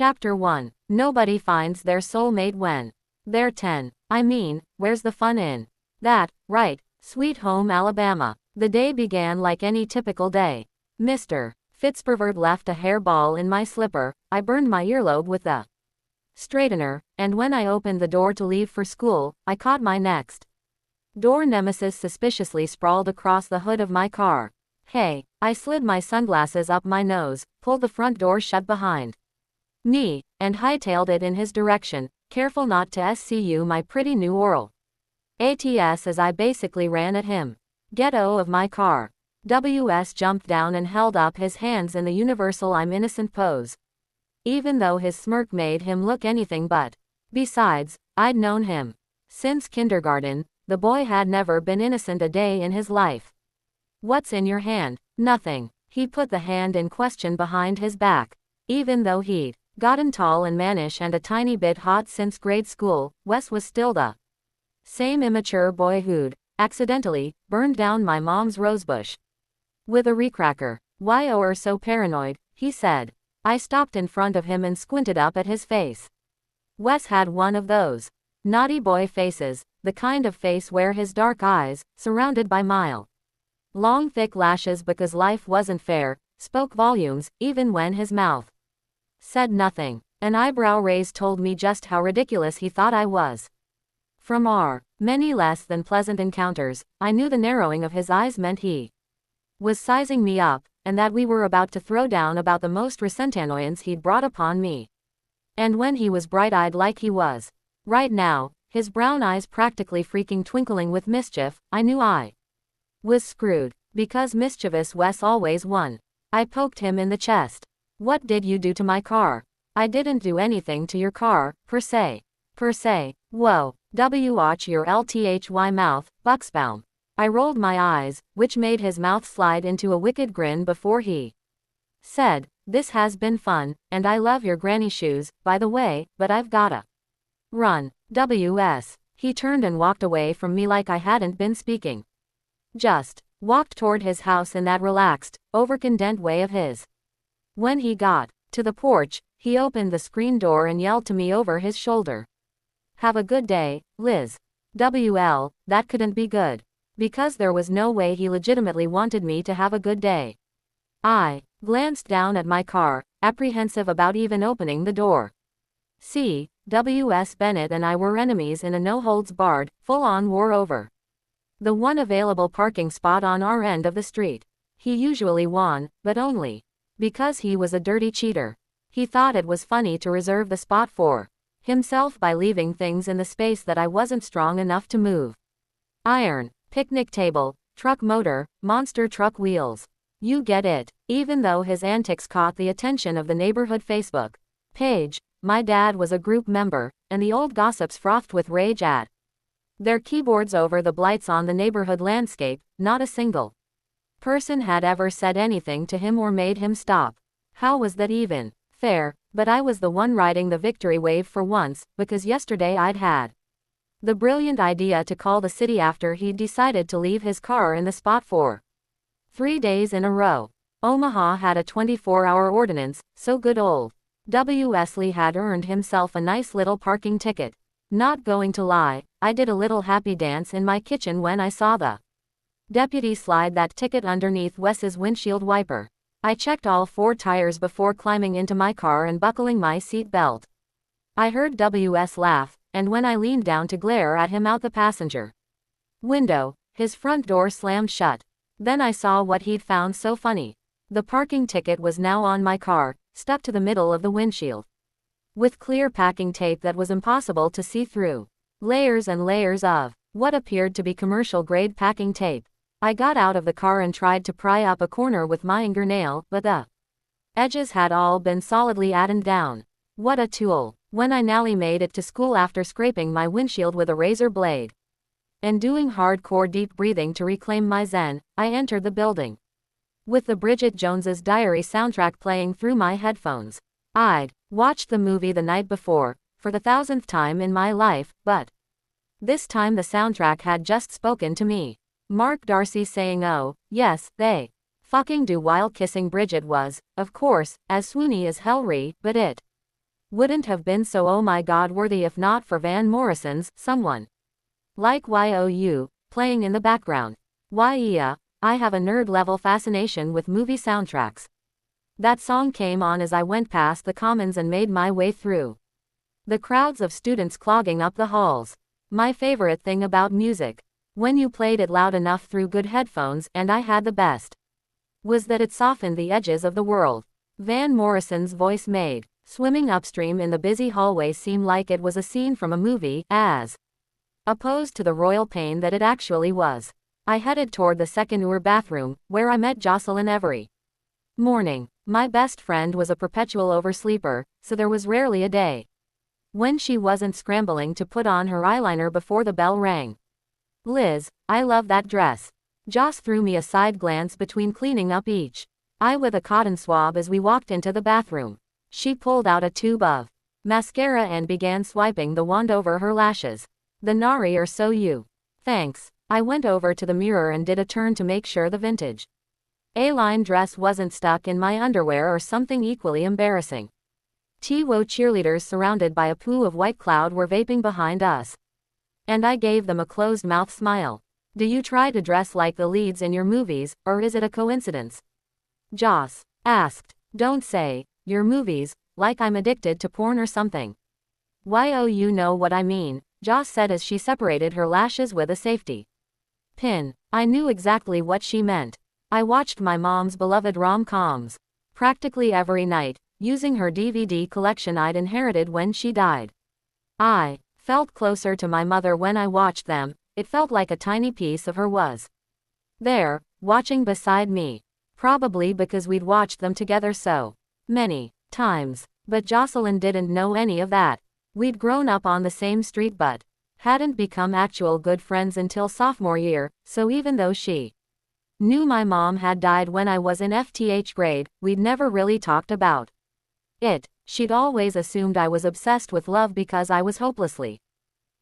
Chapter 1. Nobody finds their soulmate when they're 10. I mean, where's the fun in that, right? Sweet home Alabama. The day began like any typical day. Mr. Fitzpervert left a hairball in my slipper. I burned my earlobe with the straightener, and when I opened the door to leave for school, I caught my next door nemesis suspiciously sprawled across the hood of my car. Hey, I slid my sunglasses up my nose, pulled the front door shut behind me, and hightailed it in his direction, careful not to SCU my pretty new oral ATS as I basically ran at him. Get out of my car. WS jumped down and held up his hands in the universal I'm innocent pose. Even though his smirk made him look anything but. Besides, I'd known him since kindergarten. The boy had never been innocent a day in his life. What's in your hand? Nothing. He put the hand in question behind his back. Even though he'd gotten tall and mannish and a tiny bit hot since grade school, Wes was still the same immature boy who'd accidentally burned down my mom's rosebush with a recracker. Why you're so paranoid, he said. I stopped in front of him and squinted up at his face. Wes had one of those naughty boy faces, the kind of face where his dark eyes, surrounded by long thick lashes because life wasn't fair, spoke volumes, even when his mouth said nothing. An eyebrow raise told me just how ridiculous he thought I was. From our many less than pleasant encounters, I knew the narrowing of his eyes meant he was sizing me up, and that we were about to throw down about the most recent annoyance he'd brought upon me. And when he was bright-eyed like he was right now, his brown eyes practically freaking twinkling with mischief, I knew I was screwed. Because mischievous Wes always won. I poked him in the chest. What did you do to my car? I didn't do anything to your car, per se. Per se. Whoa. Watch your LTHY mouth, Bucksbaum. I rolled my eyes, which made his mouth slide into a wicked grin before he said, this has been fun, and I love your granny shoes, by the way, but I've gotta run. WS. He turned and walked away from me like I hadn't been speaking. Just walked toward his house in that relaxed, overcontent way of his. When he got to the porch, he opened the screen door and yelled to me over his shoulder. Have a good day, Liz. WL, that couldn't be good. Because there was no way he legitimately wanted me to have a good day. I glanced down at my car, apprehensive about even opening the door. See, W.S. Bennett and I were enemies in a no-holds-barred, full-on war over the one available parking spot on our end of the street. He usually won, but only because he was a dirty cheater. He thought it was funny to reserve the spot for himself by leaving things in the space that I wasn't strong enough to move. Iron, picnic table, truck motor, monster truck wheels. You get it. Even though his antics caught the attention of the neighborhood Facebook page, my dad was a group member, and the old gossips frothed with rage at their keyboards over the blights on the neighborhood landscape. Not a single person had ever said anything to him or made him stop. How was that even fair? But I was the one riding the victory wave for once, because yesterday I'd had the brilliant idea to call the city after he'd decided to leave his car in the spot for 3 days in a row. Omaha had a 24-hour ordinance, so good old W. Wesley had earned himself a nice little parking ticket. Not going to lie, I did a little happy dance in my kitchen when I saw the deputy slide that ticket underneath Wes's windshield wiper. I checked all 4 tires before climbing into my car and buckling my seat belt. I heard WS laugh, and when I leaned down to glare at him out the passenger window, his front door slammed shut. Then I saw what he'd found so funny. The parking ticket was now on my car, stuck to the middle of the windshield, with clear packing tape that was impossible to see through. Layers and layers of what appeared to be commercial-grade packing tape. I got out of the car and tried to pry up a corner with my fingernail, but the edges had all been solidly addened down. What a tool. When I nearly made it to school after scraping my windshield with a razor blade and doing hardcore deep breathing to reclaim my zen, I entered the building with the Bridget Jones's Diary soundtrack playing through my headphones. I'd watched the movie the night before, for the 1000th time in my life, but this time the soundtrack had just spoken to me. Mark Darcy saying oh, yes, they fucking do while kissing Bridget was, of course, as swoony as hell but it wouldn't have been so oh my god worthy if not for Van Morrison's Someone Like You playing in the background. Yeah, I have a nerd-level fascination with movie soundtracks. That song came on as I went past the Commons and made my way through the crowds of students clogging up the halls. My favorite thing about music, when you played it loud enough through good headphones, and I had the best, was that it softened the edges of the world. Van Morrison's voice made swimming upstream in the busy hallway seem like it was a scene from a movie, as opposed to the royal pain that it actually was. I headed toward the second bathroom, where I met Jocelyn every morning. My best friend was a perpetual oversleeper, so there was rarely a day when she wasn't scrambling to put on her eyeliner before the bell rang. Liz, I love that dress. Joss threw me a side glance between cleaning up each eye with a cotton swab as we walked into the bathroom. She pulled out a tube of mascara and began swiping the wand over her lashes. The Nari are so you. Thanks. I went over to the mirror and did a turn to make sure the vintage A-line dress wasn't stuck in my underwear or something equally embarrassing. TWO cheerleaders surrounded by a pool of white cloud were vaping behind us. And I gave them a closed-mouth smile. Do you try to dress like the leads in your movies, or is it a coincidence? Joss asked. Don't say, your movies, like I'm addicted to porn or something. You know what I mean, Joss said as she separated her lashes with a safety pin. I knew exactly what she meant. I watched my mom's beloved rom-coms practically every night, using her DVD collection I'd inherited when she died. I felt closer to my mother when I watched them. It felt like a tiny piece of her was there, watching beside me. Probably because we'd watched them together so many times. But Jocelyn didn't know any of that. We'd grown up on the same street but hadn't become actual good friends until sophomore year, so even though she knew my mom had died when I was in FTH grade, we'd never really talked about it. She'd always assumed I was obsessed with love because I was hopelessly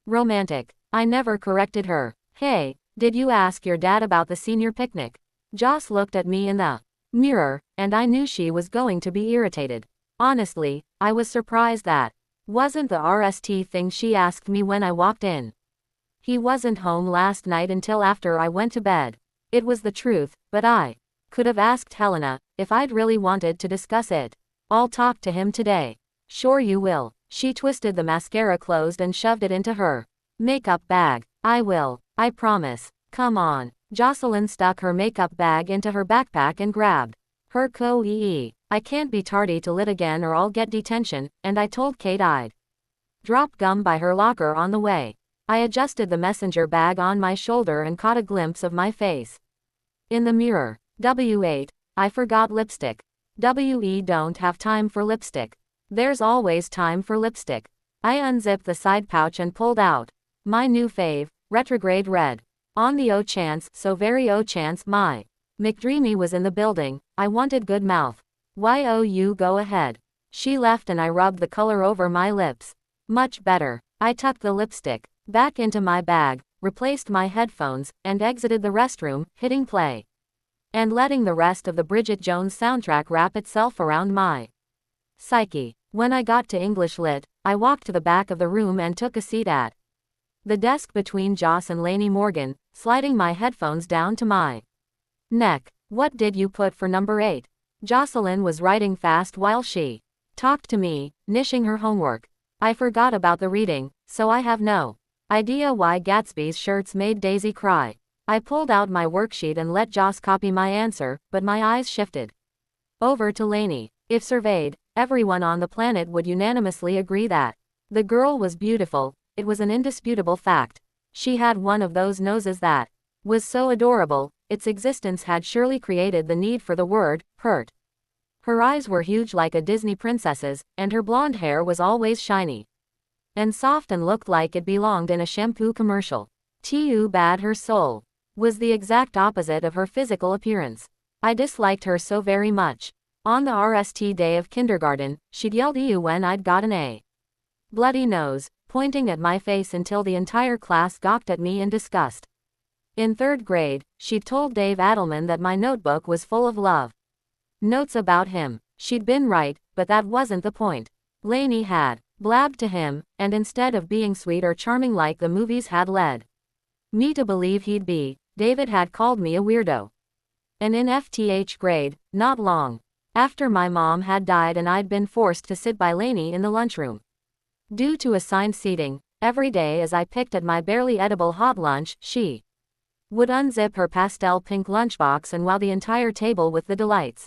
romantic. I never corrected her. Hey, did you ask your dad about the senior picnic? Joss looked at me in the mirror, and I knew she was going to be irritated. Honestly, I was surprised that wasn't the RST thing she asked me when I walked in. He wasn't home last night until after I went to bed. It was the truth, but I could have asked Helena if I'd really wanted to discuss it. I'll talk to him today. Sure you will. She twisted the mascara closed and shoved it into her makeup bag. I will. I promise. Come on. Jocelyn stuck her makeup bag into her backpack and grabbed her co-ee. I can't be tardy to lit again or I'll get detention, and I told Kate I'd drop gum by her locker on the way. I adjusted the messenger bag on my shoulder and caught a glimpse of my face in the mirror. W8. I forgot lipstick. WE don't have time for lipstick. There's always time for lipstick. I unzipped the side pouch and pulled out my new fave, retrograde red. On the chance, so very chance my McDreamy was in the building, I wanted good mouth. You go ahead. She left and I rubbed the color over my lips. Much better. I tucked the lipstick back into my bag, replaced my headphones, and exited the restroom, hitting play and letting the rest of the Bridget Jones soundtrack wrap itself around my psyche. When I got to English Lit, I walked to the back of the room and took a seat at the desk between Joss and Lainey Morgan, sliding my headphones down to my neck. What did you put for number 8? Jocelyn was writing fast while she talked to me, nishing her homework. I forgot about the reading, so I have no idea why Gatsby's shirts made Daisy cry. I pulled out my worksheet and let Joss copy my answer, but my eyes shifted over to Lainey. If surveyed, everyone on the planet would unanimously agree that the girl was beautiful. It was an indisputable fact. She had one of those noses that was so adorable, its existence had surely created the need for the word, pert. Her eyes were huge like a Disney princess's, and her blonde hair was always shiny and soft and looked like it belonged in a shampoo commercial. Too bad her soul was the exact opposite of her physical appearance. I disliked her so very much. On the RST day of kindergarten, she'd yelled ew when I'd got an A. Bloody nose, pointing at my face until the entire class gawked at me in disgust. In 3rd grade, she'd told Dave Adelman that my notebook was full of love notes about him. She'd been right, but that wasn't the point. Lainey had blabbed to him, and instead of being sweet or charming like the movies had led me to believe he'd be, David had called me a weirdo. And in FTH grade, not long after my mom had died and I'd been forced to sit by Lainey in the lunchroom. Due to assigned seating, every day as I picked at my barely edible hot lunch, she would unzip her pastel pink lunchbox and wow the entire table with the delights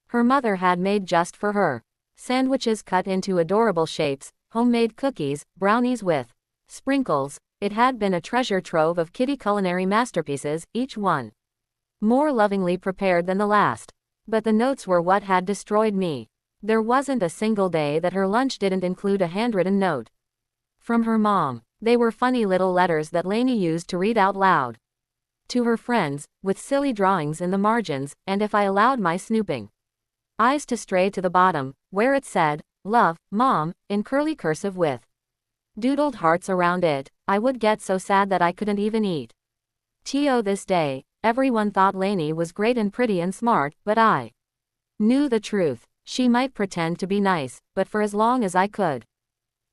her mother had made just for her. Sandwiches cut into adorable shapes, homemade cookies, brownies with sprinkles. It had been a treasure trove of kitty culinary masterpieces, each one more lovingly prepared than the last. But the notes were what had destroyed me. There wasn't a single day that her lunch didn't include a handwritten note from her mom. They were funny little letters that Lainey used to read out loud to her friends, with silly drawings in the margins, and if I allowed my snooping eyes to stray to the bottom, where it said, "Love, Mom," in curly cursive with doodled hearts around it, I would get so sad that I couldn't even eat. This day, everyone thought Lainey was great and pretty and smart, but I knew the truth. She might pretend to be nice, but for as long as I could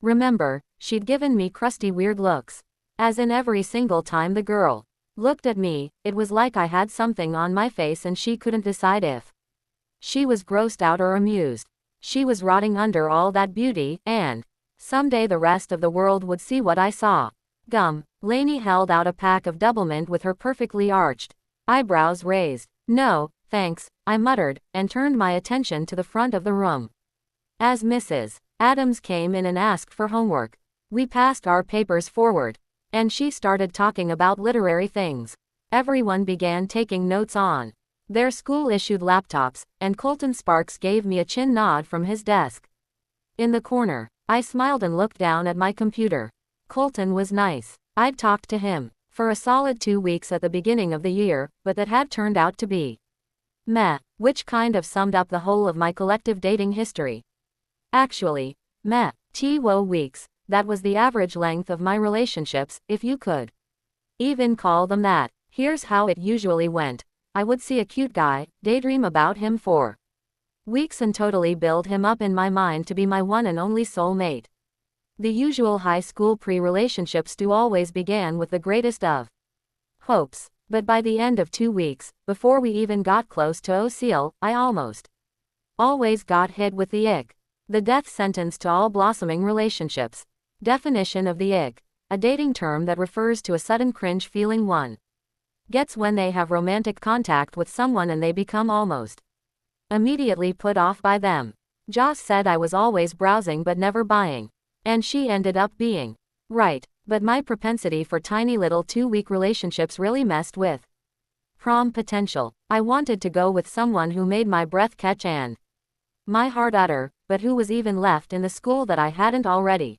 remember, she'd given me crusty weird looks. As in every single time the girl looked at me, it was like I had something on my face and she couldn't decide if she was grossed out or amused. She was rotting under all that beauty, and someday the rest of the world would see what I saw. Gum. Lainey held out a pack of Doublemint with her perfectly arched eyebrows raised. "No, thanks," I muttered, and turned my attention to the front of the room. As Mrs. Adams came in and asked for homework, we passed our papers forward, and she started talking about literary things. Everyone began taking notes on their school-issued laptops, and Colton Sparks gave me a chin nod from his desk in the corner. I smiled and looked down at my computer. Colton was nice. I'd talked to him for a solid 2 weeks at the beginning of the year, but that had turned out to be meh, which kind of summed up the whole of my collective dating history. Actually, meh, 2 weeks, that was the average length of my relationships, if you could even call them that. Here's how it usually went. I would see a cute guy, daydream about him for weeks and totally build him up in my mind to be my one and only soulmate. The usual high school pre-relationship stew always began with the greatest of hopes, but by the end of 2 weeks, before we even got close to O'Seal, I almost always got hit with the ick. The death sentence to all blossoming relationships. Definition of the ick: a dating term that refers to a sudden cringe feeling one gets when they have romantic contact with someone and they become almost immediately put off by them. Joss said I was always browsing but never buying. And she ended up being right, but my propensity for tiny little 2-week relationships really messed with prom potential. I wanted to go with someone who made my breath catch and my heart utter, but who was even left in the school that I hadn't already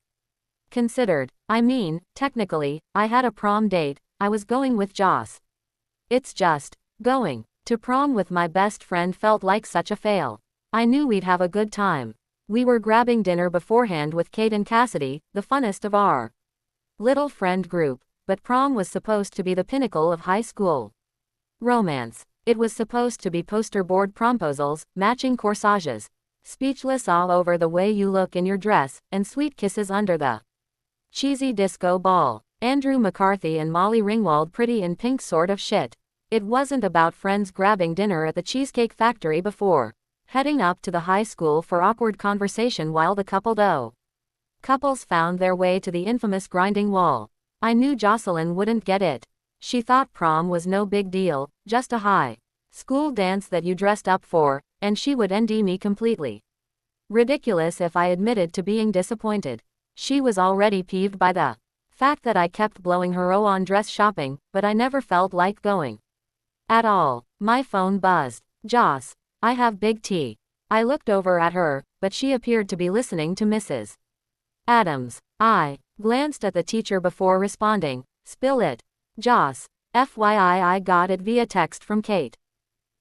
considered. I mean, technically, I had a prom date. I was going with Joss. It's just, going to prom with my best friend felt like such a fail. I knew we'd have a good time. We were grabbing dinner beforehand with Kate and Cassidy, the funnest of our little friend group, but prom was supposed to be the pinnacle of high school romance. It was supposed to be poster board promposals, matching corsages, speechless all over the way you look in your dress, and sweet kisses under the cheesy disco ball. Andrew McCarthy and Molly Ringwald pretty in pink sort of shit. It wasn't about friends grabbing dinner at the Cheesecake Factory before heading up to the high school for awkward conversation while the couples found their way to the infamous grinding wall. I knew Jocelyn wouldn't get it. She thought prom was no big deal, just a high school dance that you dressed up for, and she would ND me completely. Ridiculous if I admitted to being disappointed. She was already peeved by the fact that I kept blowing her on dress shopping, but I never felt like going at all. My phone buzzed. Joss. I have big T. I looked over at her, but she appeared to be listening to Mrs. Adams. I glanced at the teacher before responding. Spill it. Joss. FYI, I got it via text from Kate.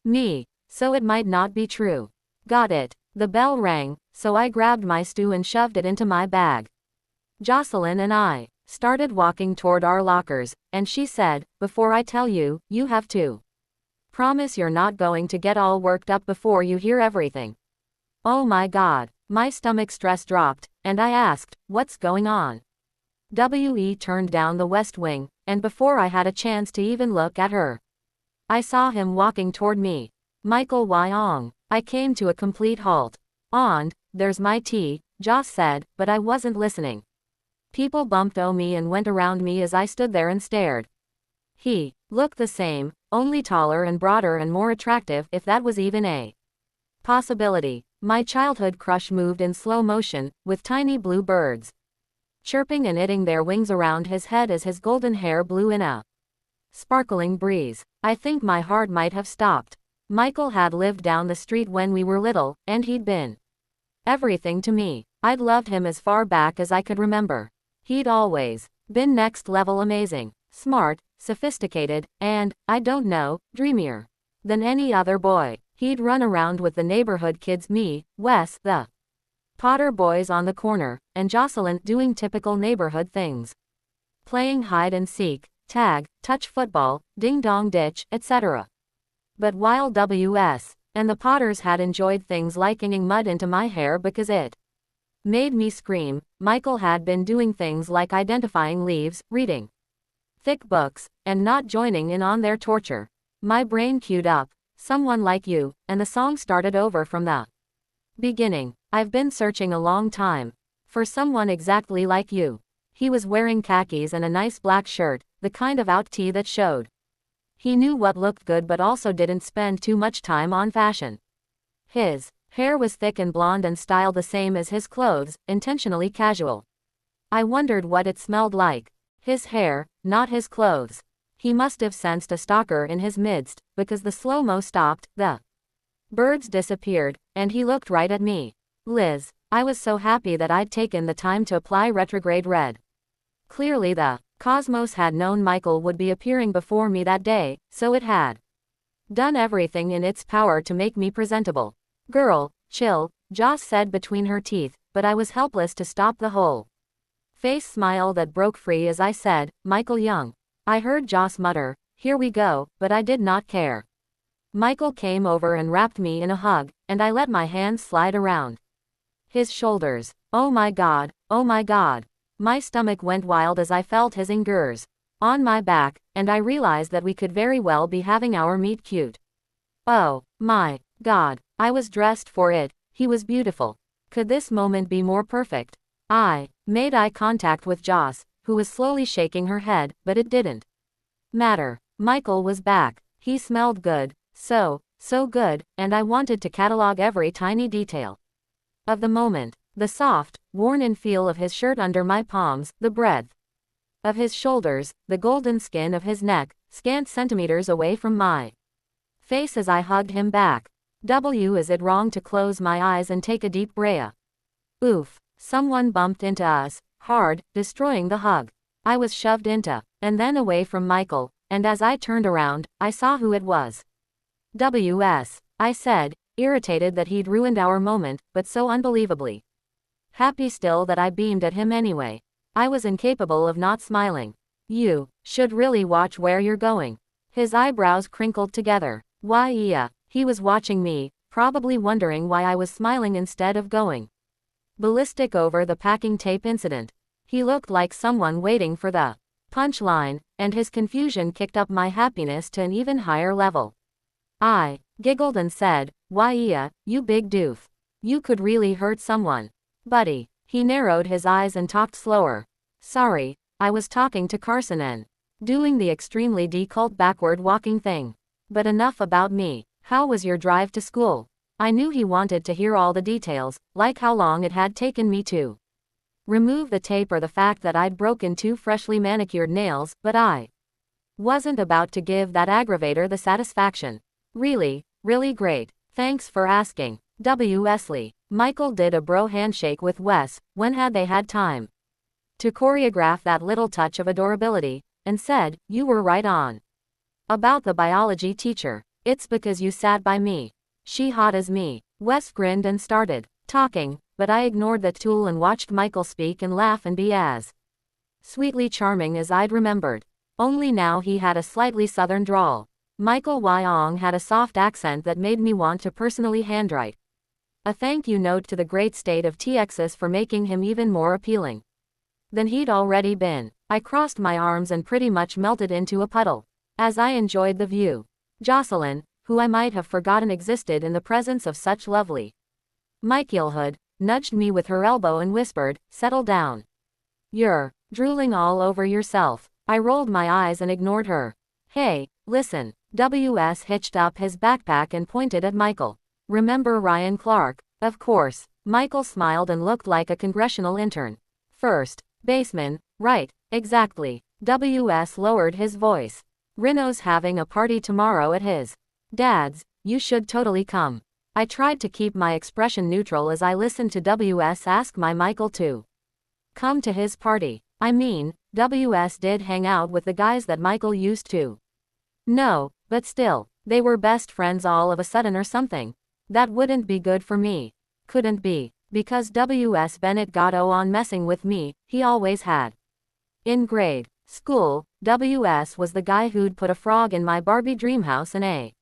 Me. So it might not be true. Got it. The bell rang, so I grabbed my stew and shoved it into my bag. Jocelyn and I started walking toward our lockers, and she said, "Before I tell you, you have to promise you're not going to get all worked up before you hear everything." Oh my God. My stomach stress dropped, and I asked, "What's going on?" We turned down the west wing, and before I had a chance to even look at her, I saw him walking toward me. Michael Wyong. I came to a complete halt. There's my tea, Joss said, but I wasn't listening. People bumped me and went around me as I stood there and stared. He looked the same, only taller and broader and more attractive, if that was even a possibility. My childhood crush moved in slow motion, with tiny blue birds chirping and knitting their wings around his head as his golden hair blew in a sparkling breeze. I think my heart might have stopped. Michael had lived down the street when we were little, and he'd been everything to me. I'd loved him as far back as I could remember. He'd always been next level amazing, smart, sophisticated, and, I don't know, dreamier than any other boy. He'd run around with the neighborhood kids, me, Wes, the Potter boys on the corner, and Jocelyn doing typical neighborhood things. Playing hide and seek, tag, touch football, ding-dong ditch, etc. But while W.S. and the Potters had enjoyed things like inging mud into my hair because it made me scream, Michael had been doing things like identifying leaves, reading thick books, and not joining in on their torture. My brain queued up, "Someone Like You," and the song started over from the beginning. I've been searching a long time for someone exactly like you. He was wearing khakis and a nice black shirt, the kind of out tee that showed he knew what looked good but also didn't spend too much time on fashion. His hair was thick and blonde and styled the same as his clothes, intentionally casual. I wondered what it smelled like. His hair, not his clothes. He must have sensed a stalker in his midst, because the slow-mo stopped, the birds disappeared, and he looked right at me. Liz. I was so happy that I'd taken the time to apply retrograde red. Clearly the cosmos had known Michael would be appearing before me that day, so it had done everything in its power to make me presentable. "Girl, chill," Joss said between her teeth, but I was helpless to stop the whole face smile that broke free as I said, "Michael Young." I heard Joss mutter, "Here we go," but I did not care. Michael came over and wrapped me in a hug, and I let my hands slide around his shoulders. Oh my God, oh my God. My stomach went wild as I felt his fingers on my back, and I realized that we could very well be having our meet cute. Oh my God, I was dressed for it. He was beautiful. Could this moment be more perfect? I made eye contact with Joss, who was slowly shaking her head, but it didn't matter. Michael was back. He smelled good, so good, and I wanted to catalog every tiny detail of the moment. The soft, worn-in feel of his shirt under my palms, the breadth of his shoulders, the golden skin of his neck, scant centimeters away from my face as I hugged him back. Is it wrong to close my eyes and take a deep breath? Oof. Someone bumped into us, hard, destroying the hug. I was shoved into, and then away from Michael, and as I turned around, I saw who it was. W.S. I said, irritated that he'd ruined our moment, but so unbelievably happy still that I beamed at him anyway. I was incapable of not smiling. "You should really watch where you're going." His eyebrows crinkled together. Why, yeah, he was watching me, probably wondering why I was smiling instead of going ballistic over the packing tape incident. He looked like someone waiting for the punchline, and his confusion kicked up my happiness to an even higher level. I giggled and said, "Why, yeah, you big doof. You could really hurt someone. Buddy." He narrowed his eyes and talked slower. "Sorry, I was talking to Carson and doing the extremely decult backward walking thing. But enough about me. How was your drive to school?" I knew he wanted to hear all the details, like how long it had taken me to remove the tape or the fact that I'd broken 2 freshly manicured nails, but I wasn't about to give that aggravator the satisfaction. "Really, really great. Thanks for asking." Wesley. Michael did a bro handshake with Wes, when had they had time to choreograph that little touch of adorability, and said, "You were right on about the biology teacher. It's because you sat by me. She hot as me." Wes grinned and started talking, but I ignored that tool and watched Michael speak and laugh and be as sweetly charming as I'd remembered. Only now he had a slightly southern drawl. Michael Wyong had a soft accent that made me want to personally handwrite A thank you note to the great state of Texas for making him even more appealing than he'd already been. I crossed my arms and pretty much melted into a puddle as I enjoyed the view. Jocelyn, who I might have forgotten existed in the presence of such lovely Michaelhood, nudged me with her elbow and whispered, "Settle down. You're drooling all over yourself." I rolled my eyes and ignored her. "Hey, listen." WS hitched up his backpack and pointed at Michael. "Remember Ryan Clark?" "Of course." Michael smiled and looked like a congressional intern. "First baseman, right, exactly." WS lowered his voice. "Reno's having a party tomorrow at his dad's. You should totally come." I tried to keep my expression neutral as I listened to WS ask my Michael to come to his party. I mean, WS did hang out with the guys that Michael used to know, but still, they were best friends all of a sudden or something. That wouldn't be good for me. Couldn't be, because WS Bennett got on messing with me, he always had. In grade school, WS was the guy who'd put a frog in my Barbie dream house and a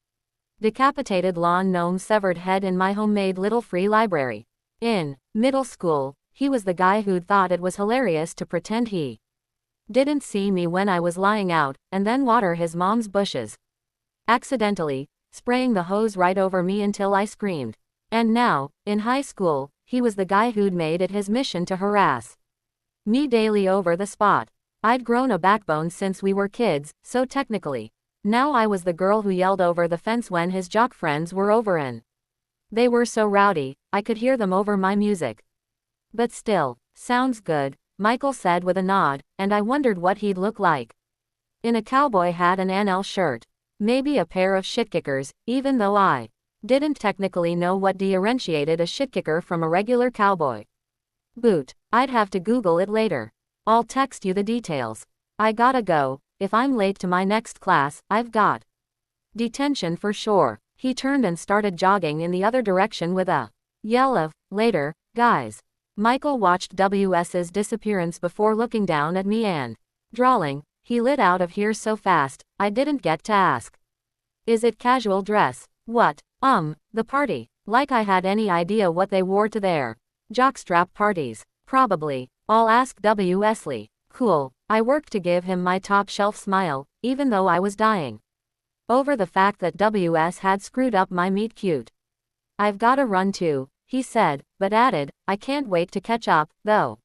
decapitated lawn gnome severed head in my homemade little free library. In middle school, he was the guy who'd thought it was hilarious to pretend he didn't see me when I was lying out, and then water his mom's bushes accidentally, spraying the hose right over me until I screamed. And now, in high school, he was the guy who'd made it his mission to harass me daily over the spot. I'd grown a backbone since we were kids, so technically, now I was the girl who yelled over the fence when his jock friends were over and they were so rowdy, I could hear them over my music. But still, sounds good, Michael said with a nod, and I wondered what he'd look like in a cowboy hat and NL shirt. Maybe a pair of shitkickers, even though I didn't technically know what differentiated a shitkicker from a regular cowboy boot. I'd have to Google it later. I'll text you the details. I gotta go. If I'm late to my next class, I've got detention for sure. He turned and started jogging in the other direction with a yell of, "Later, guys." Michael watched WS's disappearance before looking down at me and drawling, "He lit out of here so fast, I didn't get to ask. Is it casual dress?" "What? The party." Like I had any idea what they wore to their jockstrap parties. "Probably. I'll ask Wesley." "Cool." I worked to give him my top shelf smile, even though I was dying over the fact that WS had screwed up my meet cute. "I've gotta run too," he said, but added, "I can't wait to catch up, though.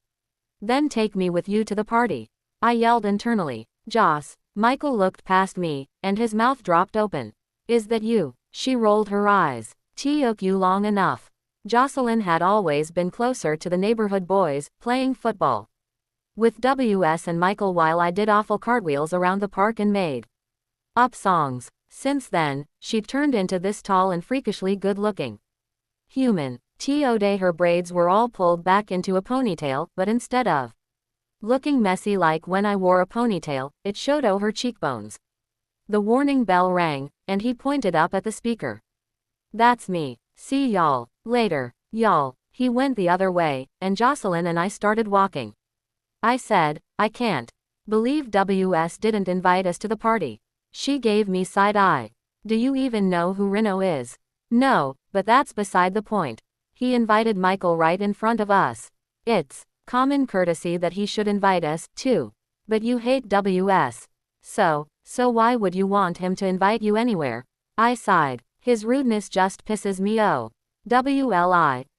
Then take me with you to the party." I yelled internally, "Joss." Michael looked past me, and his mouth dropped open. "Is that you?" She rolled her eyes. "Took you long enough." Jocelyn had always been closer to the neighborhood boys, playing football with WS and Michael while I did awful cartwheels around the park and made up songs. Since then, she'd turned into this tall and freakishly good-looking human. Today her braids were all pulled back into a ponytail, but instead of looking messy like when I wore a ponytail, it showed her cheekbones. The warning bell rang, and he pointed up at the speaker. "That's me. See y'all later." "Y'all." He went the other way, and Jocelyn and I started walking. I said, "I can't believe WS didn't invite us to the party." She gave me side eye. "Do you even know who Reno is?" "No, but that's beside the point. He invited Michael right in front of us. It's common courtesy that he should invite us, too. But you hate WS. So why would you want him to invite you anywhere?" I sighed. "His rudeness just pisses me off.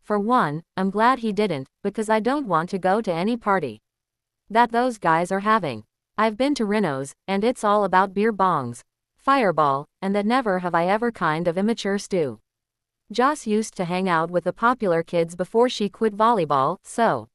For one, I'm glad he didn't, because I don't want to go to any party that those guys are having. I've been to Reno's, and it's all about beer bongs, Fireball, and that never have I ever kind of immature stew. Joss used to hang out with the popular kids before she quit volleyball, so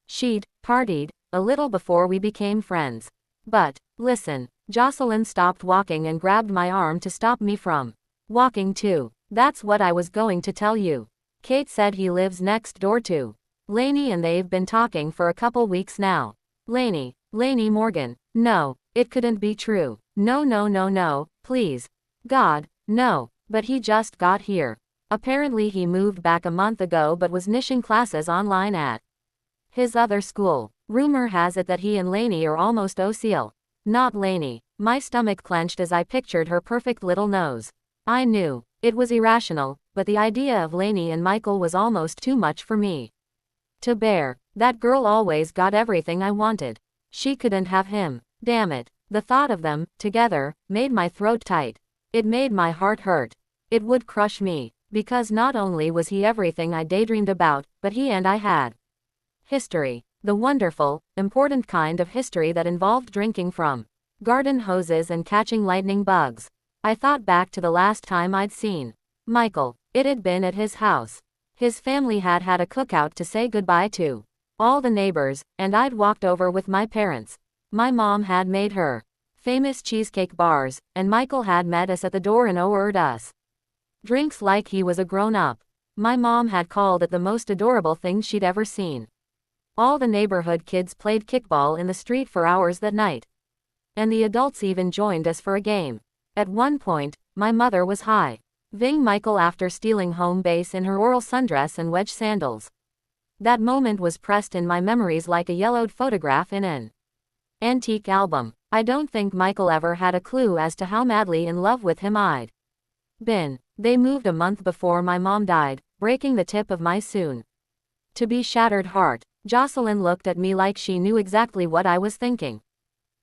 she'd partied a little before we became friends. But listen." Jocelyn stopped walking and grabbed my arm to stop me from walking too. "That's what I was going to tell you. Kate said he lives next door to Lainey and they've been talking for a couple weeks now." Lainey Morgan. No, it couldn't be true. No, please. God, no. But he just got here. Apparently he moved back a month ago but was nishing classes online at his other school. Rumor has it that he and Lainey are almost OCL. Not Lainey. My stomach clenched as I pictured her perfect little nose. I knew it was irrational, but but the idea of Lainey and Michael was almost too much for me to bear. That girl always got everything I wanted. She couldn't have him. Damn it. The thought of them, together, made my throat tight. It made my heart hurt. It would crush me, because not only was he everything I daydreamed about, but he and I had history. The wonderful, important kind of history that involved drinking from garden hoses and catching lightning bugs. I thought back to the last time I'd seen Michael. It had been at his house. His family had had a cookout to say goodbye to all the neighbors, and I'd walked over with my parents. My mom had made her famous cheesecake bars, and Michael had met us at the door and ordered us drinks like he was a grown-up. My mom had called it the most adorable thing she'd ever seen. All the neighborhood kids played kickball in the street for hours that night. And the adults even joined us for a game. At one point, my mother was high-ving Michael after stealing home base in her oral sundress and wedge sandals. That moment was pressed in my memories like a yellowed photograph in an antique album. I don't think Michael ever had a clue as to how madly in love with him I'd been. They moved a month before my mom died, breaking the tip of my soon-to-be shattered heart. Jocelyn looked at me like she knew exactly what I was thinking.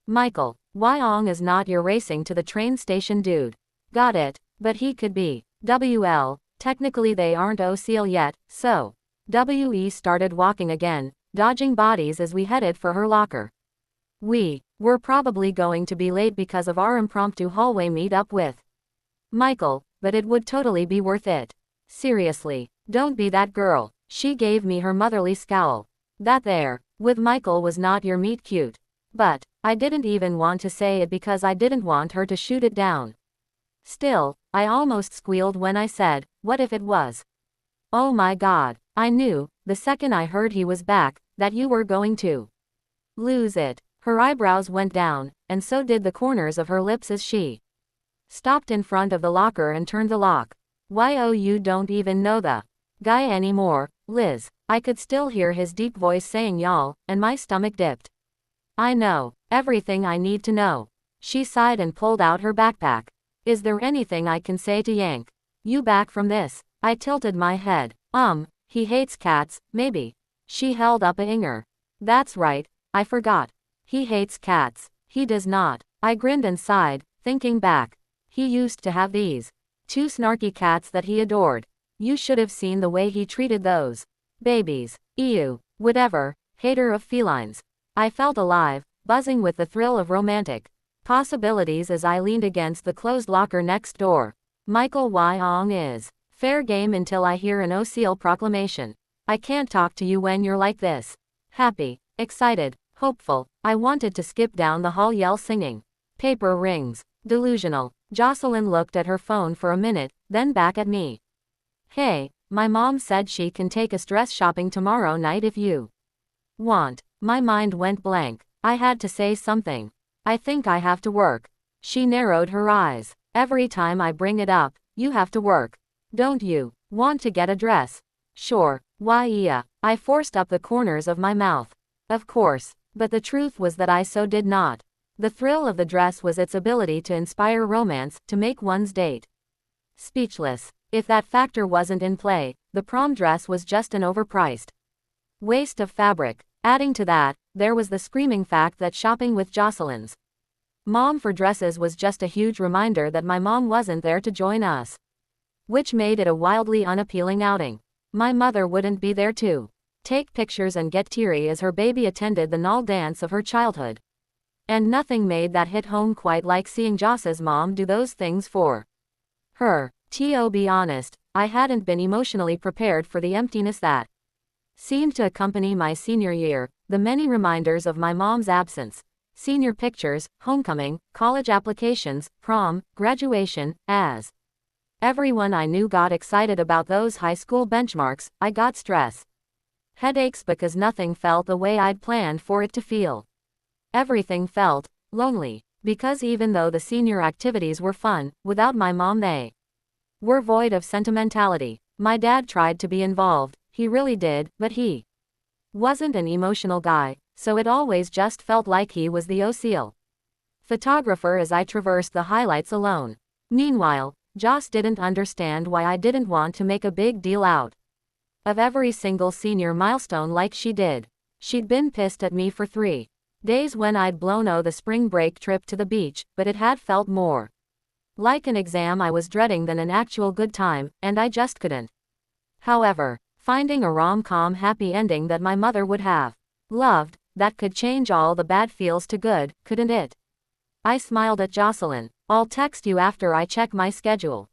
Michael, Wyong is not your racing to the train station dude. Got it, but he could be. WL, technically they aren't OCL yet, so. WE started walking again, dodging bodies as we headed for her locker. We were probably going to be late because of our impromptu hallway meet-up with Michael, but it would totally be worth it. Seriously, don't be that girl. She gave me her motherly scowl. That there, with Michael was not your meet cute. But, I didn't even want to say it because I didn't want her to shoot it down. Still, I almost squealed when I said, what if it was? Oh my God, I knew, the second I heard he was back, that you were going to lose it. Her eyebrows went down, and so did the corners of her lips as she stopped in front of the locker and turned the lock. You don't even know the guy anymore, Liz. I could still hear his deep voice saying y'all, and my stomach dipped. I know everything I need to know. She sighed and pulled out her backpack. Is there anything I can say to yank you back from this? I tilted my head. He hates cats, maybe. She held up a inger. That's right, I forgot. He hates cats. He does not. I grinned and sighed, thinking back. He used to have these two snarky cats that he adored. You should have seen the way he treated those babies. Ew. Whatever. Hater of felines. I felt alive, buzzing with the thrill of romantic possibilities as I leaned against the closed locker next door. Michael Wyong is fair game until I hear an OCL proclamation. I can't talk to you when you're like this. Happy, excited, hopeful. I wanted to skip down the hall yell singing. Paper rings. Delusional. Jocelyn looked at her phone for a minute, then back at me. Hey, my mom said she can take us dress shopping tomorrow night if you want. My mind went blank. I had to say something. I think I have to work. She narrowed her eyes. Every time I bring it up, you have to work. Don't you want to get a dress? Sure. Why yeah. I forced up the corners of my mouth. Of course. But the truth was that I so did not. The thrill of the dress was its ability to inspire romance, to make one's date speechless. If that factor wasn't in play, the prom dress was just an overpriced waste of fabric. Adding to that, there was the screaming fact that shopping with Jocelyn's mom for dresses was just a huge reminder that my mom wasn't there to join us. Which made it a wildly unappealing outing. My mother wouldn't be there to take pictures and get teary as her baby attended the nal dance of her childhood. And nothing made that hit home quite like seeing Joss's mom do those things for her. To be honest, I hadn't been emotionally prepared for the emptiness that seemed to accompany my senior year, the many reminders of my mom's absence, senior pictures, homecoming, college applications, prom, graduation. As everyone I knew got excited about those high school benchmarks, I got stress headaches because nothing felt the way I'd planned for it to feel. Everything felt lonely, because even though the senior activities were fun, without my mom they were void of sentimentality. My dad tried to be involved, he really did, but he wasn't an emotional guy, so it always just felt like he was the OCL photographer as I traversed the highlights alone. Meanwhile, Joss didn't understand why I didn't want to make a big deal out of every single senior milestone like she did. She'd been pissed at me for 3 days when I'd blown the spring break trip to the beach, but it had felt more like an exam I was dreading than an actual good time, and I just couldn't. However, finding a rom-com happy ending that my mother would have loved, that could change all the bad feels to good, couldn't it? I smiled at Jocelyn. I'll text you after I check my schedule.